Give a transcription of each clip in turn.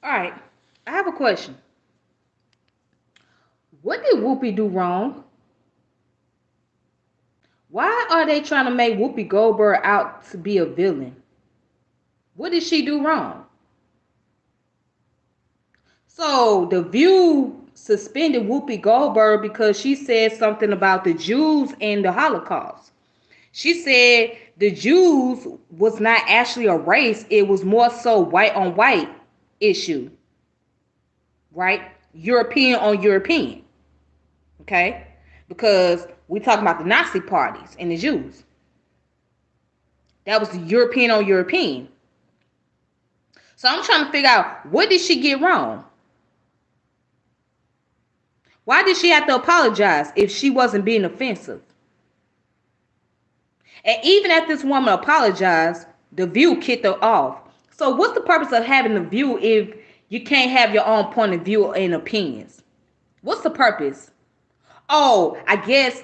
All right, I have a question. What did Whoopi do wrong? Why are they trying to make Whoopi Goldberg out to be a villain? What did she do wrong? So the View suspended Whoopi Goldberg because she said something about the Jews and the Holocaust. She said the Jews was not actually a race; it was more so white on white issue, right? European on European, okay? Because we talking about the Nazi parties and the Jews. That was the European on European. So I'm trying to figure out, what did she get wrong? Why did she have to apologize if she wasn't being offensive? And even after this woman apologized, the View kicked her off. So what's the purpose of having the View if you can't have your own point of view and opinions? What's the purpose? Oh, I guess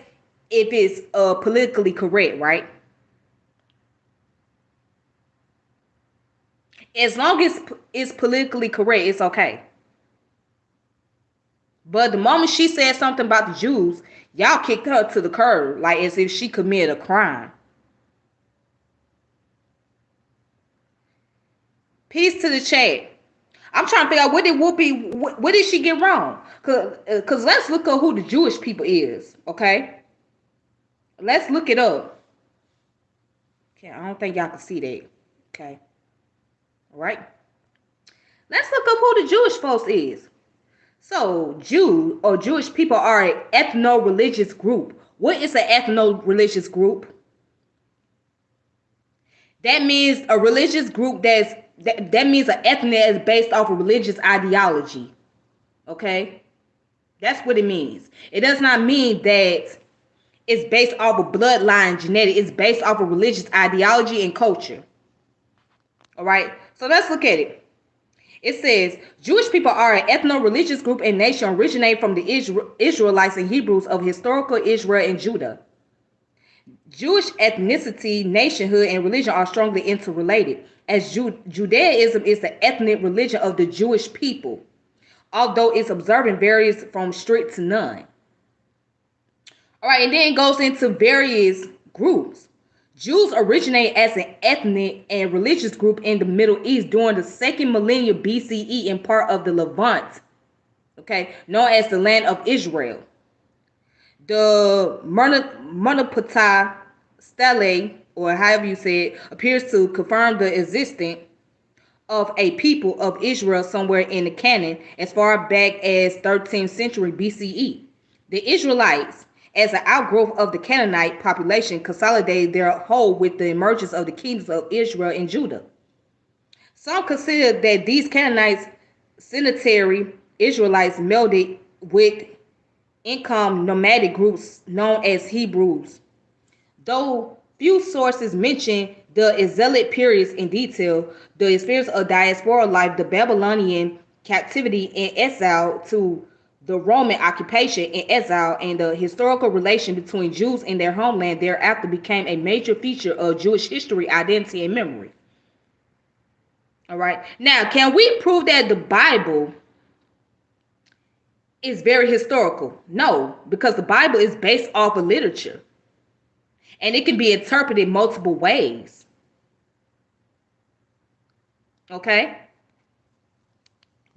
if it's politically correct, right? As long as it's politically correct, it's okay. But the moment she said something about the Jews, y'all kicked her to the curb, like as if she committed a crime. Peace to the chat. I'm trying to figure out, what did she get wrong? Cause let's look up who the Jewish people is, okay? Let's look it up. Okay, I don't think y'all can see that. Okay, all right. Let's look up who the Jewish folks is. So, Jew or Jewish people are an ethno-religious group. What is an ethno-religious group? That means a religious group that means an ethnic is based off of religious ideology. Okay? That's what it means. It does not mean that it's based off of bloodline genetic. It's based off of religious ideology and culture. All right? So let's look at it. It says Jewish people are an ethno-religious group and nation originating from the Israelites and Hebrews of historical Israel and Judah. Jewish ethnicity, nationhood, and religion are strongly interrelated, as Judaism is the ethnic religion of the Jewish people, although its observance varies from strict to none. All right, and then it goes into various groups. Jews originate as an ethnic and religious group in the Middle East during the second millennium BCE in part of the Levant, okay, known as the land of Israel. The Monopata stele, or however you say it, appears to confirm the existence of a people of Israel somewhere in the Canaan as far back as 13th century BCE. The Israelites, as an outgrowth of the Canaanite population, consolidated their hold with the emergence of the kingdoms of Israel and Judah. Some consider that these Canaanites, sedentary Israelites, melded with income nomadic groups known as Hebrews. Though few sources mention the exilic periods in detail, the experience of diaspora life, the Babylonian captivity and exile to the Roman occupation and exile, and the historical relation between Jews and their homeland thereafter became a major feature of Jewish history, identity, and memory. All right. Now, can we prove that the Bible is very historical? No, because the Bible is based off of literature and it can be interpreted multiple ways. Okay?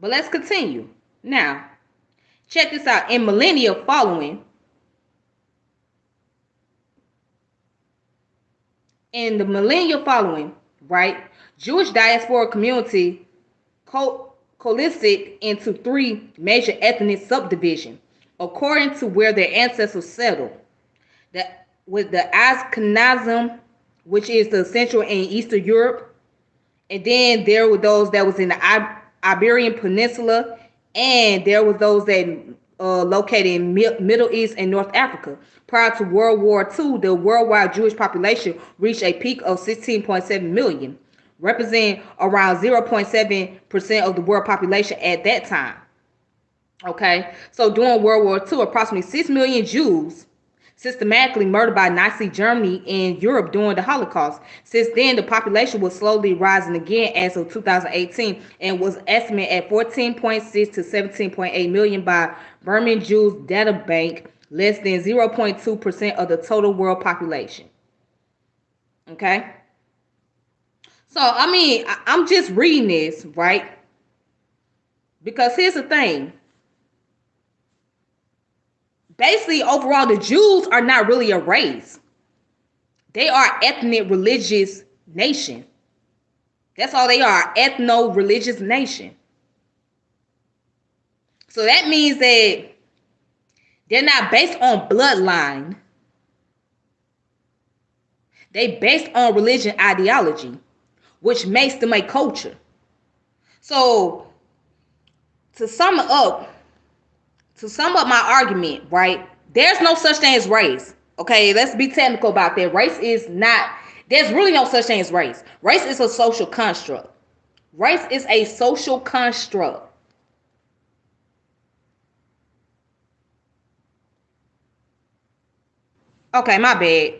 But let's continue. Now, check this out. In millennia following, right, Jewish diaspora community coalesced into three major ethnic subdivisions according to where their ancestors settled. With the Ashkenazim, which is the Central and Eastern Europe, and then there were those that was in the Iberian Peninsula, and there was those that located in Middle East and North Africa. Prior to World War II, the worldwide Jewish population reached a peak of 16.7 million, representing around 0.7% of the world population at that time. Okay, so during World War II, approximately 6 million Jews systematically murdered by Nazi Germany in Europe during the Holocaust. Since then, the population was slowly rising again as of 2018 and was estimated at 14.6 to 17.8 million by Berman Jews Data Bank, less than 0.2% of the total world population. Okay? So, I mean, I'm just reading this, right? Because here's the thing. Basically, overall, the Jews are not really a race. They are ethnic religious nation. That's all they are, ethno-religious nation. So that means that they're not based on bloodline. They based on religion ideology, which makes them a culture. So to sum up my argument, right? There's no such thing as race. Okay, let's be technical about that. Race is not, there's really no such thing as race. Race is a social construct. Race is a social construct. Okay, my bad.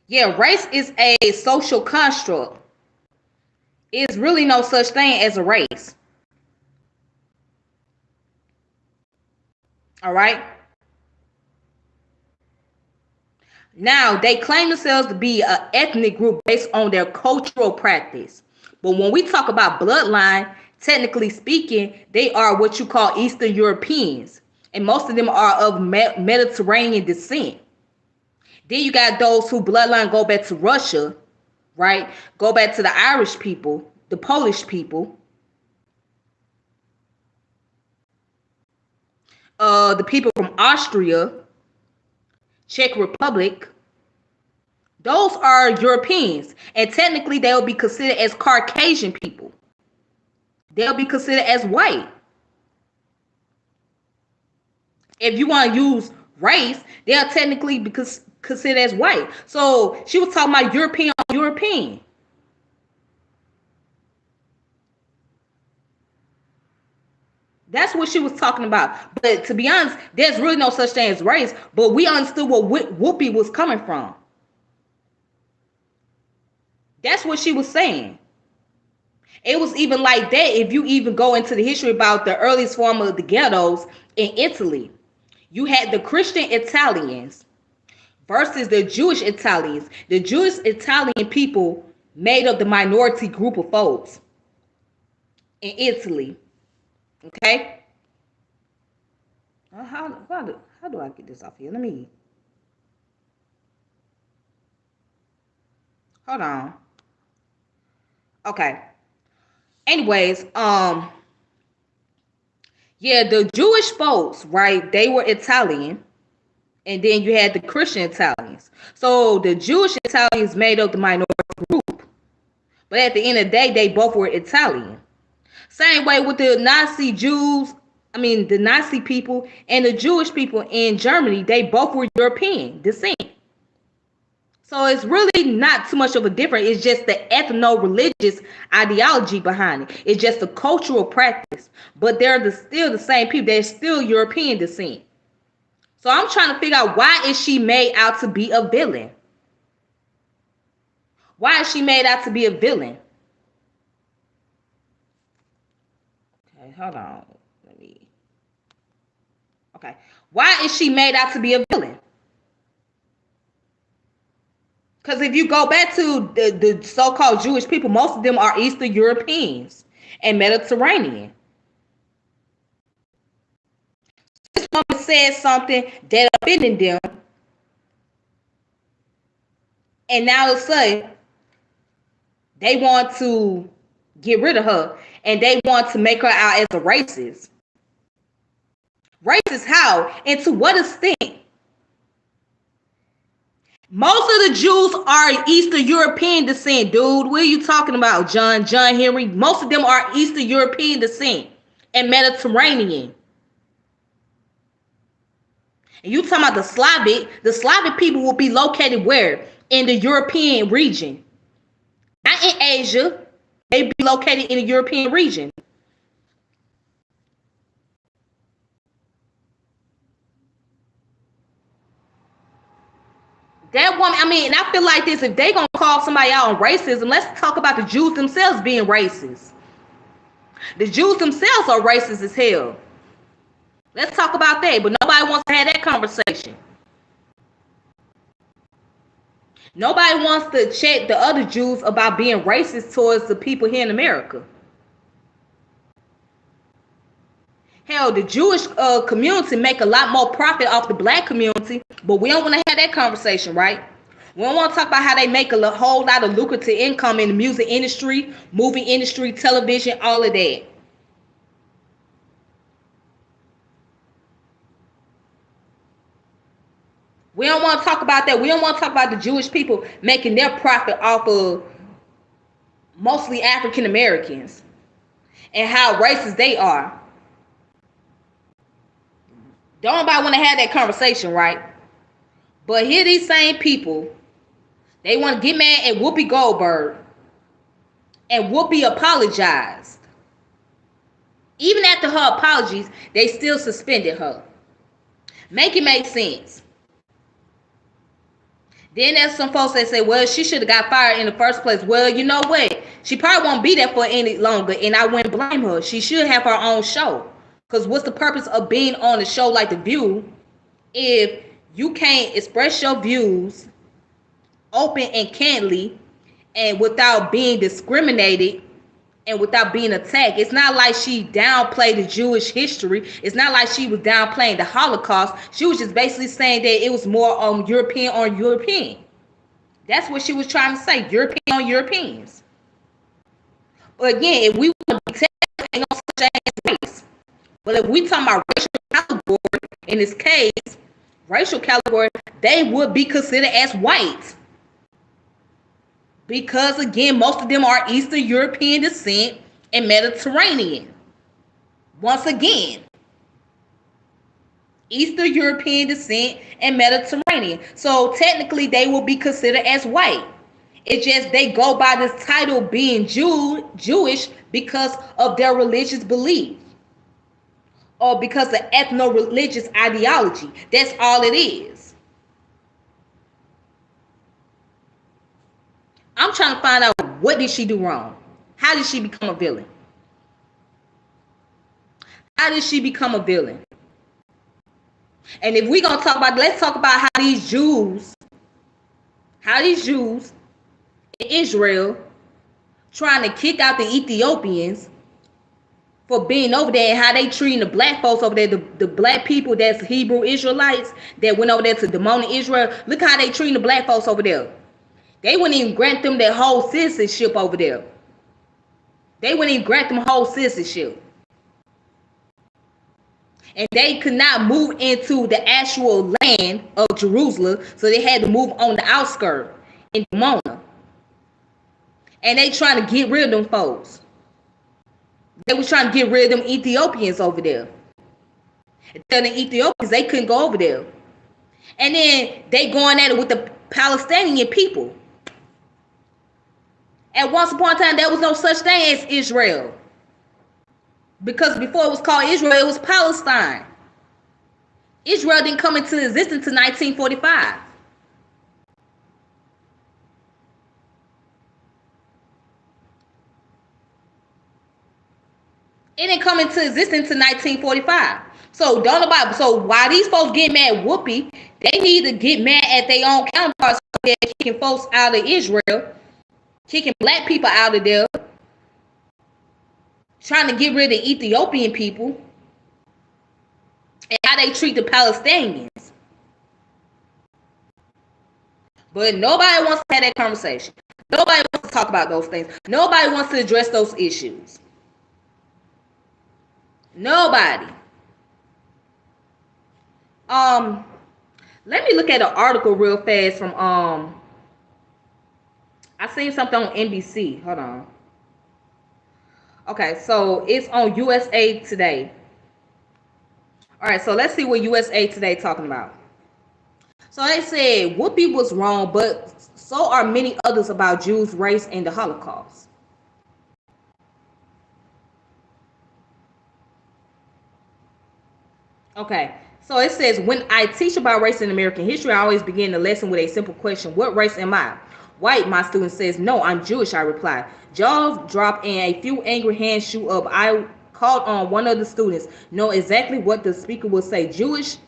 Yeah, race is a social construct. It's really no such thing as a race. All right? Now, they claim themselves to be an ethnic group based on their cultural practice. But when we talk about bloodline, technically speaking, they are what you call Eastern Europeans. And most of them are of Mediterranean descent. Then you got those who bloodline go back to Russia, right? Go back to the Irish people, the Polish people, the people from Austria, Czech Republic. Those are Europeans, and technically they'll be considered as Caucasian people. They'll be considered as white. If you want to use race, they'll technically be considered as white. So she was talking about European. That's what she was talking about. But to be honest, there's really no such thing as race. But we understood what Whoopi was coming from. That's what she was saying. It was even like that if you even go into the history about the earliest form of the ghettos in Italy. You had the Christian Italians versus the Jewish Italians. The Jewish Italian people made up the minority group of folks in Italy. Okay? How do I get this off here? Let me. Hold on. Okay. Anyways, yeah, the Jewish folks, right? They were Italian, and then you had the Christian Italians. So the Jewish Italians made up the minority group, but at the end of the day, they both were Italian. Same way with the Nazi Jews. I mean, the Nazi people and the Jewish people in Germany, they both were European descent. So it's really not too much of a difference. It's just the ethno-religious ideology behind it. It's just a cultural practice. But they're still the same people. They're still European descent. So I'm trying to figure out, why is she made out to be a villain? Why is she made out to be a villain? Okay, hold on. Okay. Why is she made out to be a villain? Because if you go back to the so-called Jewish people, most of them are Eastern Europeans and Mediterranean. This woman said something that offended them, and now all of a sudden they want to get rid of her, and they want to make her out as a racist. Racist how? And to what extent? Most of the Jews are Eastern European descent, dude. What are you talking about, John Henry? Most of them are Eastern European descent and Mediterranean. And you talking about the Slavic people will be located where? In the European region. Not in Asia. They be located in the European region. That woman, I mean, and I feel like this, if they gonna call somebody out on racism, let's talk about the Jews themselves being racist. The Jews themselves are racist as hell. Let's talk about that, but nobody wants to have that conversation. Nobody wants to check the other Jews about being racist towards the people here in America. Hell, the Jewish community make a lot more profit off the black community, but we don't want to have that conversation, right? We don't want to talk about how they make a whole lot of lucrative income in the music industry, movie industry, television, all of that. We don't want to talk about that. We don't want to talk about the Jewish people making their profit off of mostly African Americans and how racist they are. Don't nobody want to have that conversation, right? But here these same people, they want to get mad at Whoopi Goldberg, and Whoopi apologized. Even after her apologies, they still suspended her. Make it make sense. Then there's some folks that say, well, she should have got fired in the first place. Well, you know what? She probably won't be there for any longer, and I wouldn't blame her. She should have her own show. Because what's the purpose of being on a show like The View if you can't express your views open and candidly and without being discriminated and without being attacked? It's not like she downplayed the Jewish history. It's not like she was downplaying the Holocaust. She was just basically saying that it was more European on European. That's what she was trying to say, European on Europeans. But again, if we want to be technical, ain't no such thing as race. But if we talking about racial category, in this case, racial category, they would be considered as white. Because again, most of them are Eastern European descent and Mediterranean. Once again, Eastern European descent and Mediterranean. So technically they will be considered as white. It's just they go by this title being Jewish because of their religious belief or because of ethno-religious ideology. That's all it is. I'm trying to find out, what did she do wrong? How did she become a villain? How did she become a villain? And if we're going to talk about, let's talk about how these Jews in Israel trying to kick out the Ethiopians for being over there, and how they treating the black folks over there, the black people that's Hebrew Israelites that went over there to demonic Israel. Look how they treating the black folks over there. They wouldn't even grant them their whole citizenship over there. They wouldn't even grant them whole citizenship. And they could not move into the actual land of Jerusalem, so they had to move on the outskirts in Mona. And they trying to get rid of them folks. They was trying to get rid of them Ethiopians over there. And telling the Ethiopians they couldn't go over there. And then they going at it with the Palestinian people. At once upon a time, there was no such thing as Israel. Because before it was called Israel, it was Palestine. Israel didn't come into existence until 1945. It didn't come into existence until 1945. So why these folks get mad at Whoopi, they need to get mad at their own counterparts. They're kicking folks out of Israel, kicking black people out of there, trying to get rid of Ethiopian people, and how they treat the Palestinians. But nobody wants to have that conversation. Nobody wants to talk about those things. Nobody wants to address those issues. Nobody. Let me look at an article real fast from I seen something on NBC. Hold on. Okay, so it's on USA Today. All right, so let's see what USA Today talking about. So they said Whoopi was wrong, but so are many others about Jews' race and the Holocaust. Okay, So it says, when I teach about race in American history, I always begin the lesson with a simple question. What race am I? White, my student says. No, I'm Jewish, I reply. Jaws drop and a few angry hands shoot up. I called on one of the students. Know exactly what the speaker will say. Jews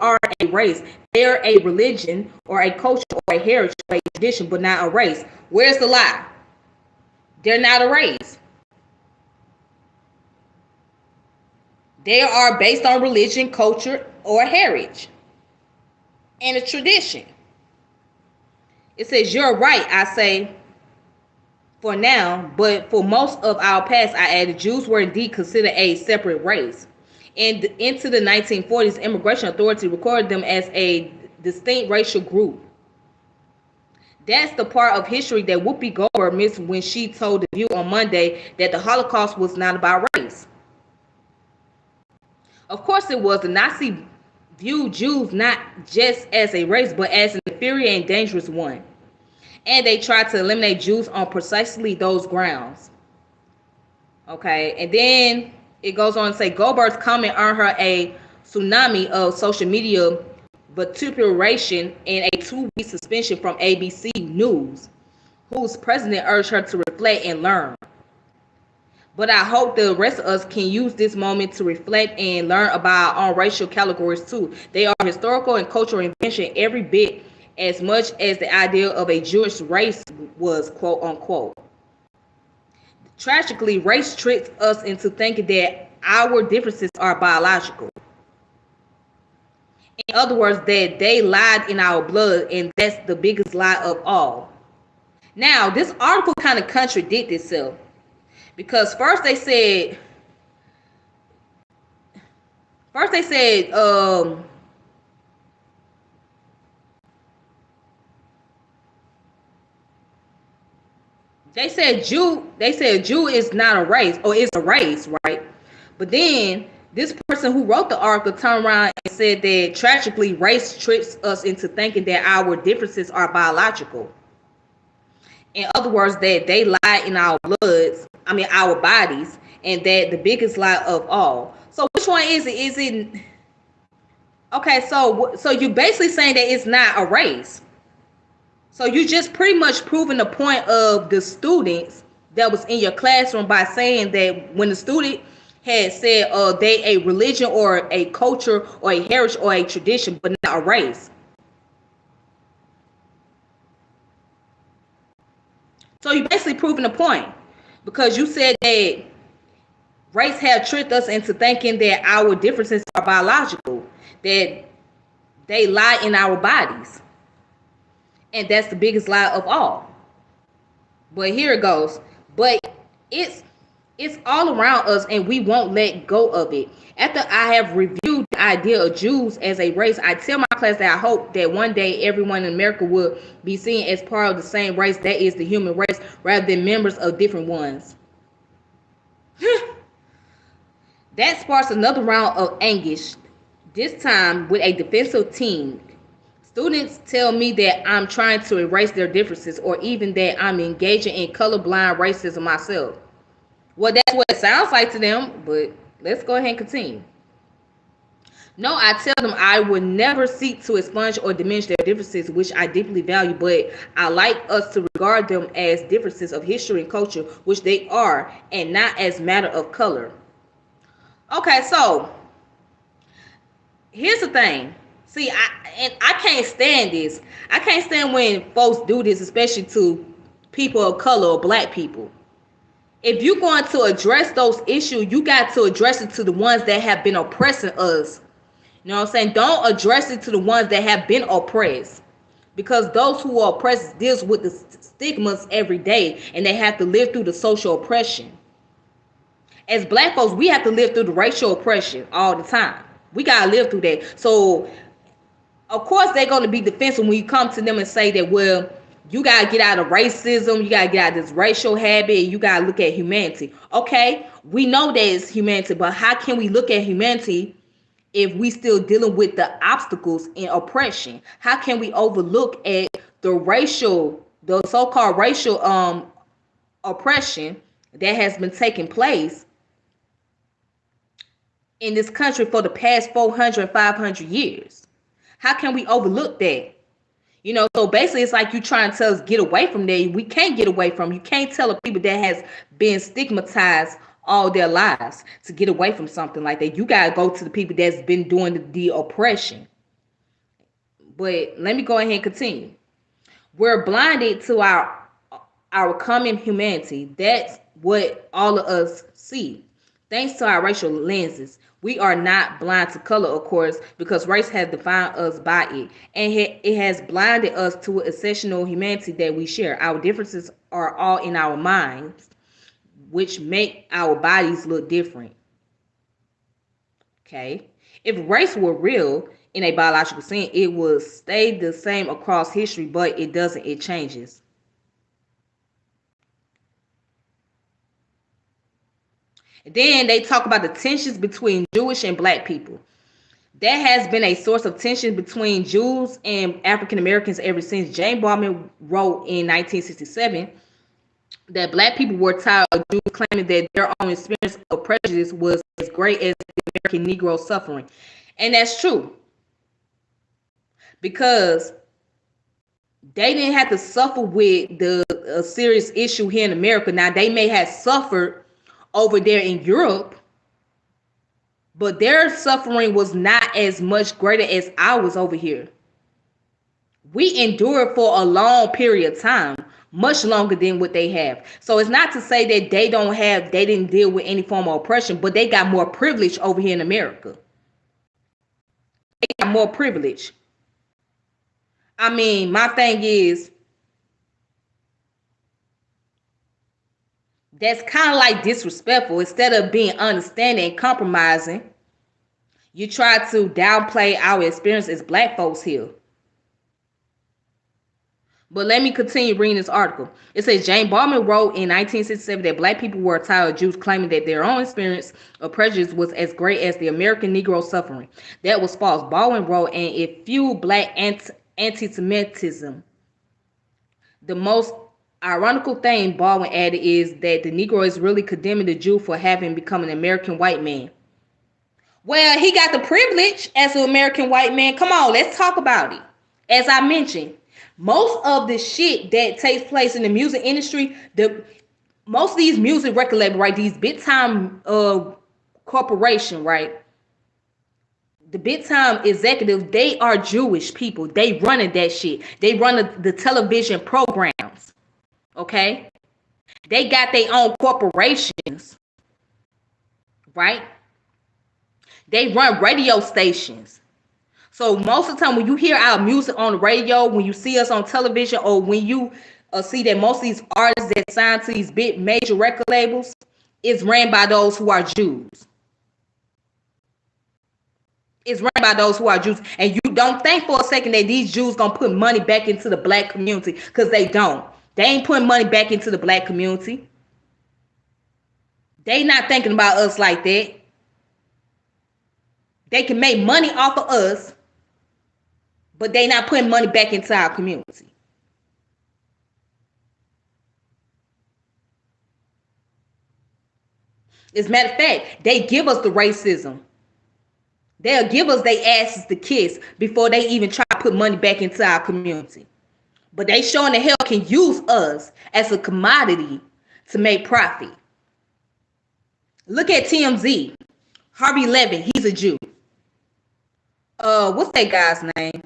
are a race. They're a religion or a culture or a heritage or a tradition, but not a race. Where's the lie? They're not a race. They are based on religion, culture, or heritage, and a tradition. It says, you're right, I say, for now, but for most of our past, I added, Jews were indeed considered a separate race. And into the 1940s, immigration authority recorded them as a distinct racial group. That's the part of history that Whoopi Goldberg missed when she told The View on Monday that the Holocaust was not about race. Of course it was. The Nazi viewed Jews not just as a race, but as an inferior and dangerous one. And they tried to eliminate Jews on precisely those grounds. Okay, and then it goes on to say Goldberg's comment earned her a tsunami of social media vituperation and a 2-week suspension from ABC News, whose president urged her to reflect and learn. But I hope the rest of us can use this moment to reflect and learn about our own racial categories too. They are historical and cultural invention every bit as much as the idea of a Jewish race was, quote unquote. Tragically, race tricks us into thinking that our differences are biological. In other words, that they lied in our blood, and that's the biggest lie of all. Now, this article kind of contradicts itself. Because first they said Jew is not a race, or is a race, right? But then this person who wrote the article turned around and said that tragically race tricks us into thinking that our differences are biological. In other words, that they lie in our our bodies, and that the biggest lie of all. So which one is it? Is it okay? So you're basically saying that it's not a race. So you just pretty much proving the point of the students that was in your classroom by saying that when the student had said they a religion or a culture or a heritage or a tradition, but not a race. So you're basically proving the point, because you said that race have tricked us into thinking that our differences are biological, that they lie in our bodies, and that's the biggest lie of all. But here it goes. But it's all around us, and we won't let go of it. After I have reviewed the idea of Jews as a race, I tell my class that I hope that one day everyone in America will be seen as part of the same race, that is the human race, rather than members of different ones. That sparks another round of anguish, this time with a defensive team. Students tell me that I'm trying to erase their differences, or even that I'm engaging in colorblind racism myself. Well, that's what it sounds like to them, but let's go ahead and continue. No, I tell them I would never seek to expunge or diminish their differences, which I deeply value, but I like us to regard them as differences of history and culture, which they are, and not as matter of color. Okay, so here's the thing. See, I can't stand this. I can't stand when folks do this, especially to people of color or black people. If you're going to address those issues, you got to address it to the ones that have been oppressing us. You know what I'm saying? Don't address it to the ones that have been oppressed, because those who are oppressed deals with the stigmas every day, and they have to live through the social oppression. As black folks, we have to live through the racial oppression all the time. We got to live through that. So, of course, they're going to be defensive when you come to them and say that, well, you got to get out of racism, you got to get out of this racial habit, you got to look at humanity. Okay, we know that it's humanity, but how can we look at humanity if we still dealing with the obstacles in oppression? How can we overlook at the so-called racial oppression that has been taking place in this country for the past 400, 500 years. How can we overlook that? So basically it's like you trying to tell us get away from there. We can't get away from. You can't tell a people that has been stigmatized all their lives to get away from something like that. You gotta go to the people that's been doing the oppression. But let me go ahead and continue. We're blinded to our common humanity. That's what all of us see. Thanks to our racial lenses, we are not blind to color, of course, because race has defined us by it, and it has blinded us to an exceptional humanity that we share. Our differences are all in our minds, which make our bodies look different. Okay? If race were real in a biological sense, it would stay the same across history, but it doesn't. It changes. Then they talk about the tensions between Jewish and black people. That has been a source of tension between Jews and African Americans ever since. Jane Baldwin wrote in 1967 that black people were tired of Jews claiming that their own experience of prejudice was as great as the American Negro suffering. And that's true. Because they didn't have to suffer with the serious issue here in America. Now, they may have suffered over there in Europe, but their suffering was not as much greater as ours over here. We endured for a long period of time, much longer than what they have. So it's not to say that they didn't deal with any form of oppression, but they got more privilege over here in America. They got more privilege. I mean, my thing is, that's kind of like disrespectful. Instead of being understanding and compromising, you try to downplay our experience as black folks here. But let me continue reading this article. It says Jane Baldwin wrote in 1967 that black people were tired of Jews claiming that their own experience of prejudice was as great as the American Negro suffering. That was false. Baldwin wrote, and it fueled black anti-Semitism. The most ironical thing, Baldwin added, is that the Negro is really condemning the Jew for having become an American white man. Well, he got the privilege as an American white man. Come on, let's talk about it. As I mentioned, most of the shit that takes place in the music industry, most of these music record labels, right, these big time corporation, right, the big time executives, they are Jewish people. They running that shit. They run the television programs. Okay, they got their own corporations, right? They run radio stations. So most of the time when you hear our music on the radio, when you see us on television, or when you see that most of these artists that sign to these big major record labels is ran by those who are Jews. It's run by those who are Jews. And you don't think for a second that these Jews gonna put money back into the black community, because they don't. They ain't putting money back into the black community. They not thinking about us like that. They can make money off of us, but they not putting money back into our community. As a matter of fact, they give us the racism. They'll give us their asses to kiss before they even try to put money back into our community. But they showing the hell can use us as a commodity to make profit. Look at TMZ. Harvey Levin, he's a Jew. What's that guy's name?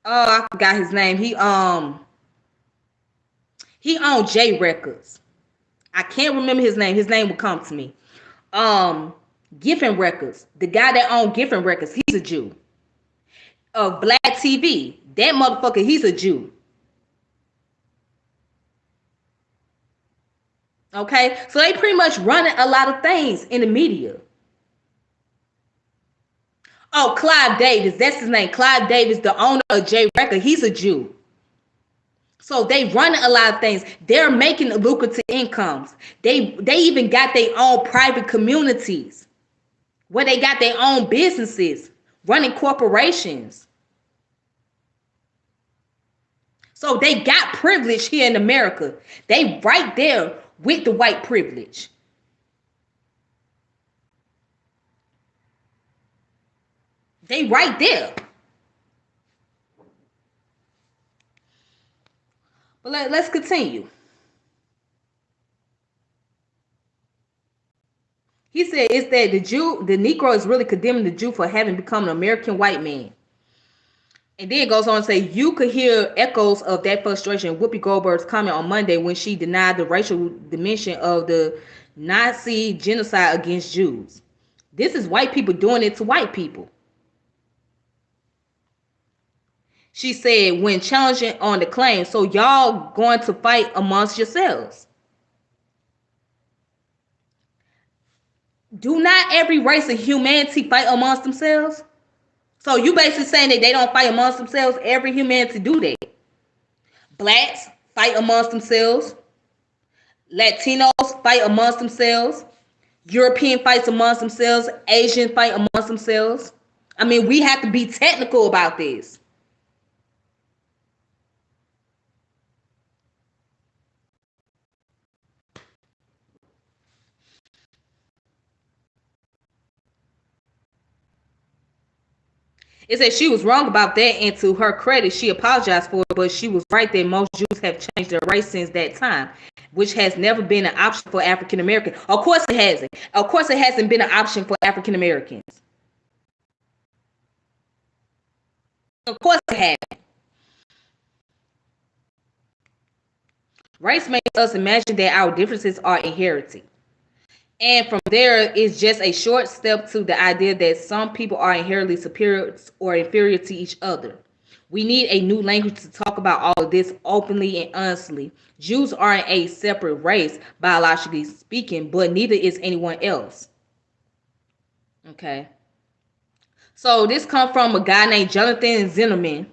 Oh, I forgot his name. He owned J Records. I can't remember his name. His name will come to me. Giffen Records. The guy that owned Giffen Records, he's a Jew. Black TV. That motherfucker, he's a Jew. Okay? So they pretty much running a lot of things in the media. Oh, Clive Davis. That's his name. Clive Davis, the owner of J Records, he's a Jew. So they running a lot of things. They're making lucrative incomes. They even got their own private communities where they got their own businesses, running corporations. So they got privilege here in America. They right there with the white privilege. They right there. But let's continue. He said it's that the Negro is really condemning the Jew for having become an American white man. And then it goes on to say, you could hear echoes of that frustration in Whoopi Goldberg's comment on Monday when she denied the racial dimension of the Nazi genocide against Jews. This is white people doing it to white people. She said when challenging on the claim, so y'all going to fight amongst yourselves. Do not every race of humanity fight amongst themselves? So you basically saying that they don't fight amongst themselves? Every humanity do that. Blacks fight amongst themselves. Latinos fight amongst themselves. European fights amongst themselves. Asian fight amongst themselves. I mean, we have to be technical about this. It said she was wrong about that, and to her credit, she apologized for it, but she was right that most Jews have changed their race since that time, which has never been an option for African Americans. Of course it hasn't. Of course it hasn't been an option for African Americans. Of course it hasn't. Race makes us imagine that our differences are inherited. And from there, it's just a short step to the idea that some people are inherently superior or inferior to each other. We need a new language to talk about all of this openly and honestly. Jews aren't a separate race, biologically speaking, but neither is anyone else. Okay. So this comes from a guy named Jonathan Zinnerman.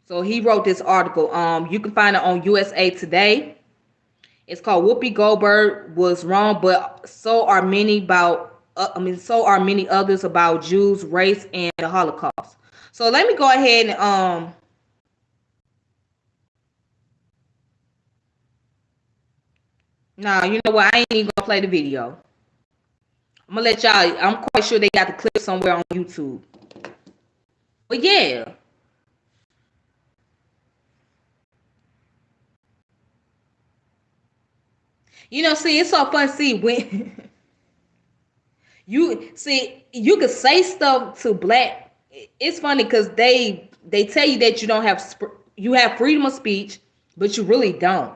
So he wrote this article. You can find it on USA Today. It's called "Whoopi Goldberg Was Wrong, but so are many about. So are many others about Jews, race, and the Holocaust." So let me go ahead and Nah, you know what? I ain't even gonna play the video. I'm gonna let y'all. I'm quite sure they got the clip somewhere on YouTube. But yeah, see, it's so fun. See when you can say stuff to black. It's funny because they tell you that you have freedom of speech, but you really don't.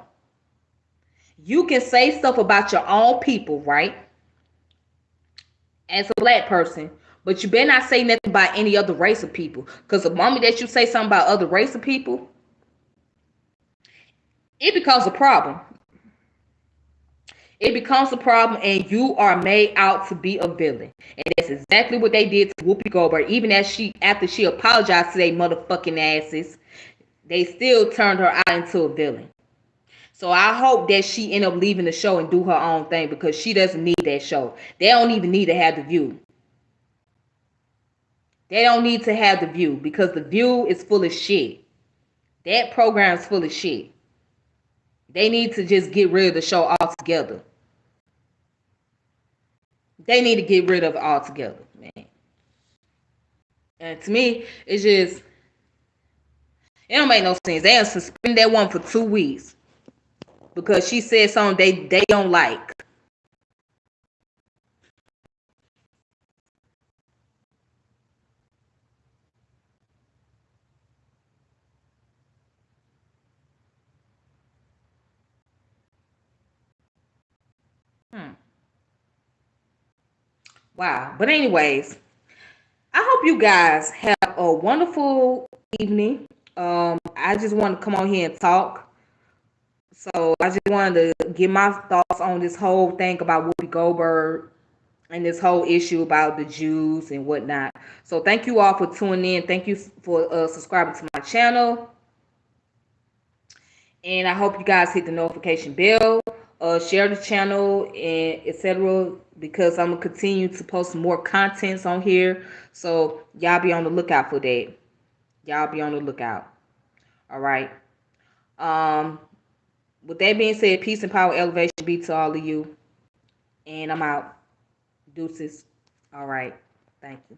You can say stuff about your own people, right? As a black person, but you better not say nothing about any other race of people. Because the moment that you say something about other race of people, it becomes a problem. It becomes a problem, and you are made out to be a villain. And that's exactly what they did to Whoopi Goldberg. Even after she apologized to their motherfucking asses, they still turned her out into a villain. So I hope that she end up leaving the show and do her own thing because she doesn't need that show. They don't even need to have The View. They don't need to have The View because The View is full of shit. That program is full of shit. They need to just get rid of the show altogether. They need to get rid of it altogether, man. And to me, it's just, it don't make no sense. They suspend that one for 2 weeks because she said something they don't like. Wow. But anyways, I hope you guys have a wonderful evening. I just want to come on here and talk. So I just wanted to give my thoughts on this whole thing about Whoopi Goldberg and this whole issue about the Jews and whatnot. So thank you all for tuning in. Thank you for subscribing to my channel. And I hope you guys hit the notification bell, share the channel, and etc. Because I'm gonna continue to post more contents on here. So y'all be on the lookout for that. Y'all be on the lookout. All right. With that being said, peace and power, elevation be to all of you. And I'm out. Deuces. All right. Thank you.